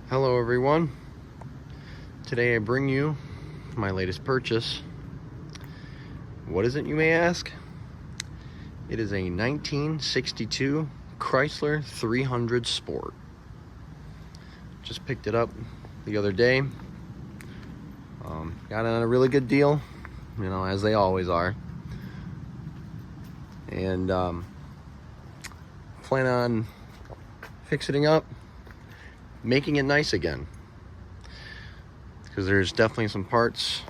Hello everyone. Today I bring you my latest purchase. What is it, you may ask? It is a 1962 Chrysler 300 Sport. Just picked it up the other day. Got it on a really good deal, as they always are. And plan on fixing it up, making it nice again, because there's definitely some parts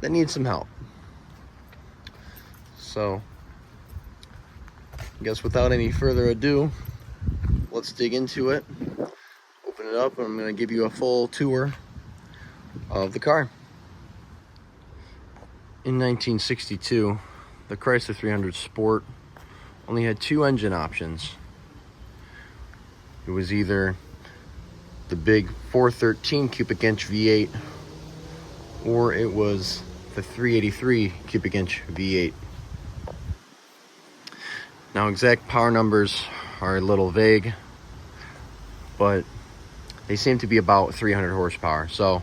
that need some help. So I guess without any further ado, let's dig into it, open it up, and I'm going to give you a full tour of the car. In 1962, the Chrysler 300 Sport only had two engine options. It was either the big 413 cubic inch V8, or it was the 383 cubic inch V8. Now, exact power numbers are a little vague, but they seem to be about 300 horsepower. So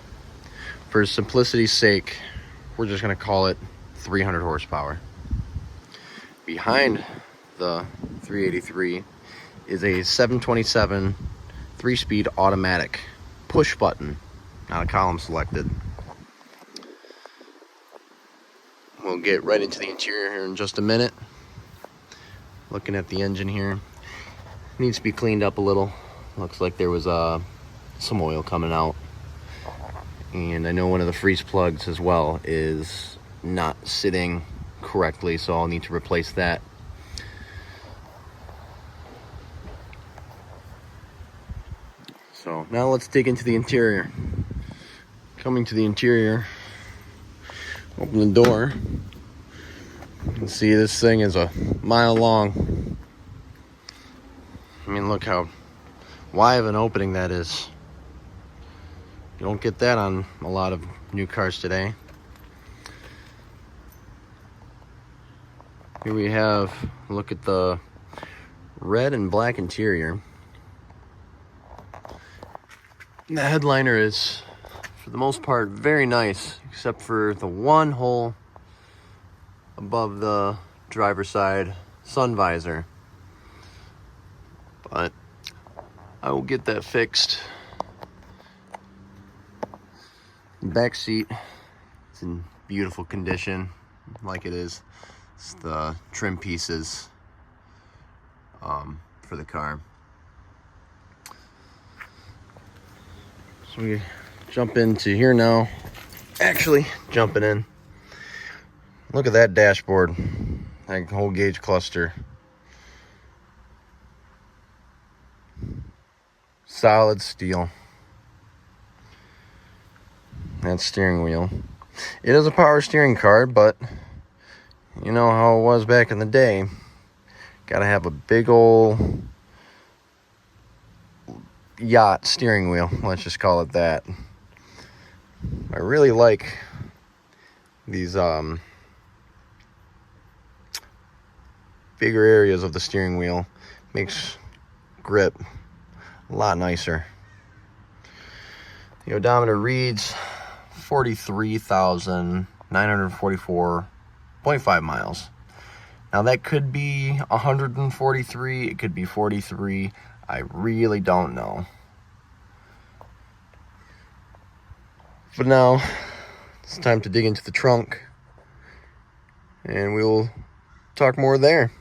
for simplicity's sake, we're just going to call it 300 horsepower. Behind the 383 is a 727 3-speed automatic, push button, not a column selected. We'll get right into the interior here in just a minute. Looking at the engine here, needs to be cleaned up a little. Looks like there was some oil coming out, and I know one of the freeze plugs as well is not sitting correctly, so I'll need to replace that. So now let's dig into the interior. Coming to the interior, open the door, and see this thing is a mile long. I mean, look how wide of an opening that is. You don't get that on a lot of new cars today. Here we have, look at the red and black interior. The headliner is, for the most part, very nice, except for the one hole above the driver's side sun visor. But I will get that fixed. Back seat is in beautiful condition, like it is. It's the trim pieces for the car. So we jump into here now. Actually, jumping in. Look at that dashboard, that whole gauge cluster. Solid steel. That steering wheel. It is a power steering car, but you know how it was back in the day. Gotta have a big old yacht steering wheel, let's just call it that. I really like these bigger areas of the steering wheel. Makes grip a lot nicer. The odometer reads 43,944.5 miles. Now that could be 143, it could be 43. I really don't know. But now it's time to dig into the trunk, and we will talk more there.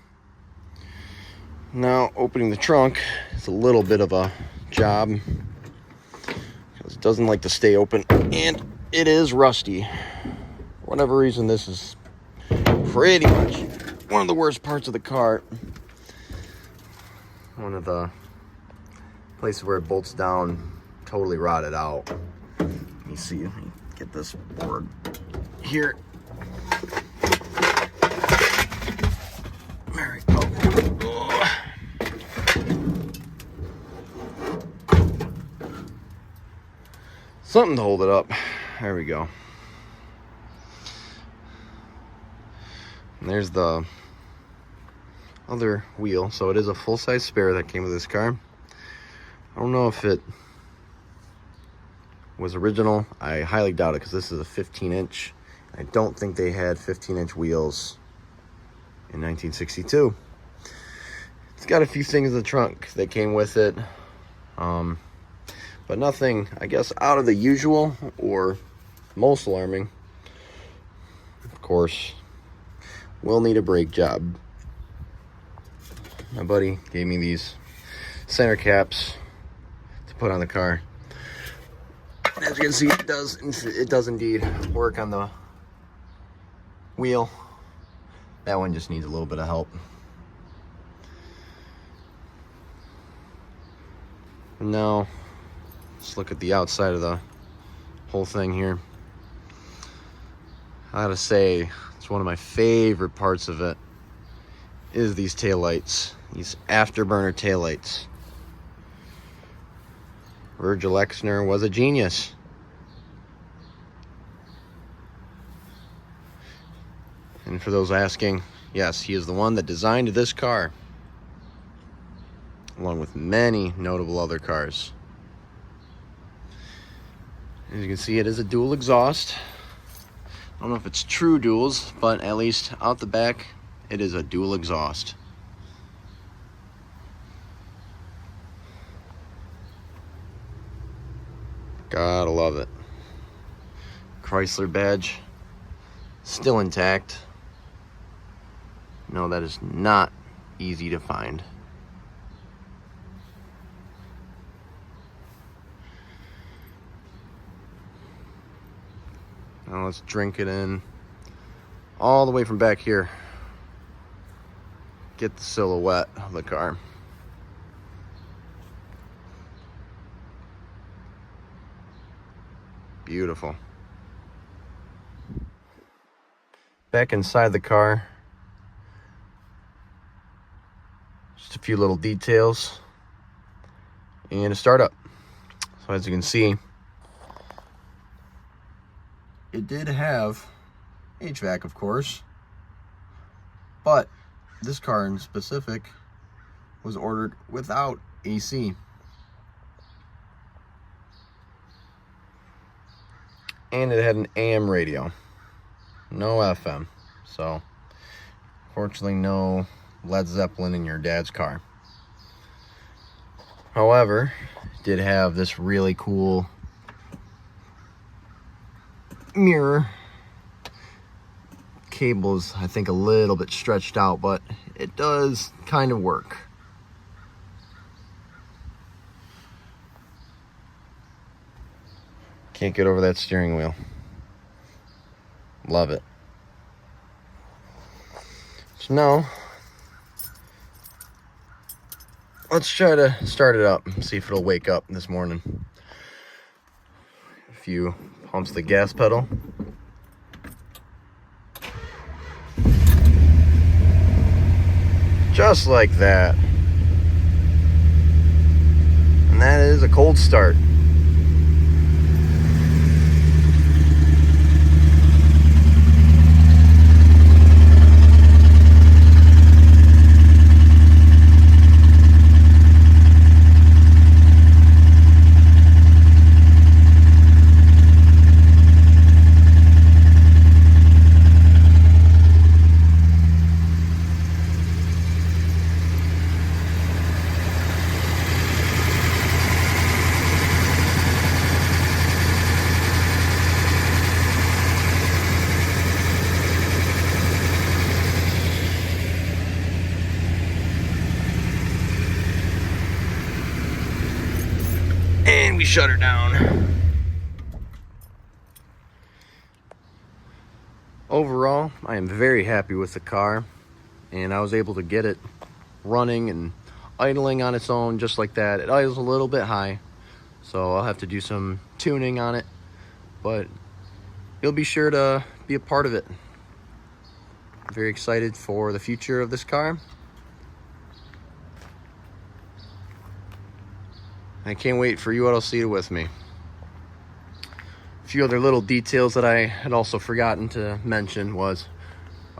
Now, opening the trunk is a little bit of a job because it doesn't like to stay open, and it is rusty. For whatever reason, this is pretty much one of the worst parts of the car. One of the places where it bolts down totally rotted out. Let me see, let me get this board here. There we go. Something to hold it up. There we go. And there's the other wheel. So it is a full-size spare that came with this car. I don't know if it was original. I highly doubt it because this is a 15-inch. I don't think they had 15-inch wheels in 1962. It's got a few things in the trunk that came with it, but nothing, I guess, out of the usual or most alarming. Of course, will need a brake job. My buddy gave me these center caps to put on the car. As you can see, it does indeed work on the wheel. That one just needs a little bit of help. Now, let's look at the outside of the whole thing here. I gotta say, it's one of my favorite parts of it is these taillights, these afterburner taillights. Virgil Exner was a genius. And for those asking, yes, he is the one that designed this car, along with many notable other cars. As you can see, it is a dual exhaust. I don't know if it's true duals, but at least out the back, it is a dual exhaust. Gotta love it. Chrysler badge, still intact. No, that is not easy to find. Now let's drink it in all the way from back here. Get the silhouette of the car. Beautiful. Back inside the car, just a few little details and a startup. So as you can see, it did have HVAC, of course, but this car in specific was ordered without AC. And it had an AM radio, no FM. So, fortunately, no Led Zeppelin in your dad's car. However, it did have this really cool mirror. Cable's, I think, a little bit stretched out, but it does kind of work. Can't get over that steering wheel. Love it. So now, let's try to start it up and see if it'll wake up this morning. A few pumps the gas pedal. Just like that. And that is a cold start. And we shut her down. Overall, I am very happy with the car, and I was able to get it running and idling on its own just like that. It idles a little bit high, so I'll have to do some tuning on it, but you'll be sure to be a part of it. I'm very excited for the future of this car. I can't wait for you all to see it with me. A few other little details that I had also forgotten to mention was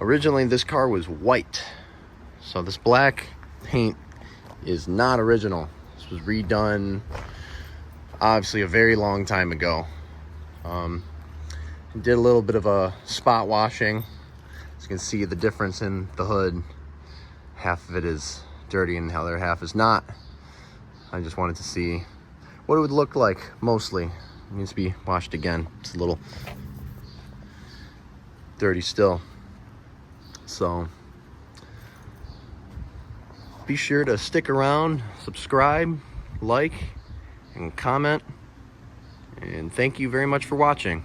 originally this car was white. So this black paint is not original. This was redone obviously a very long time ago. Did a little bit of a spot washing. As you can see the difference in the hood. Half of it is dirty and the other half is not. I just wanted to see what it would look like. Mostly it needs to be washed again. It's a little dirty still. So be sure to stick around, subscribe, like, and comment. And thank you very much for watching.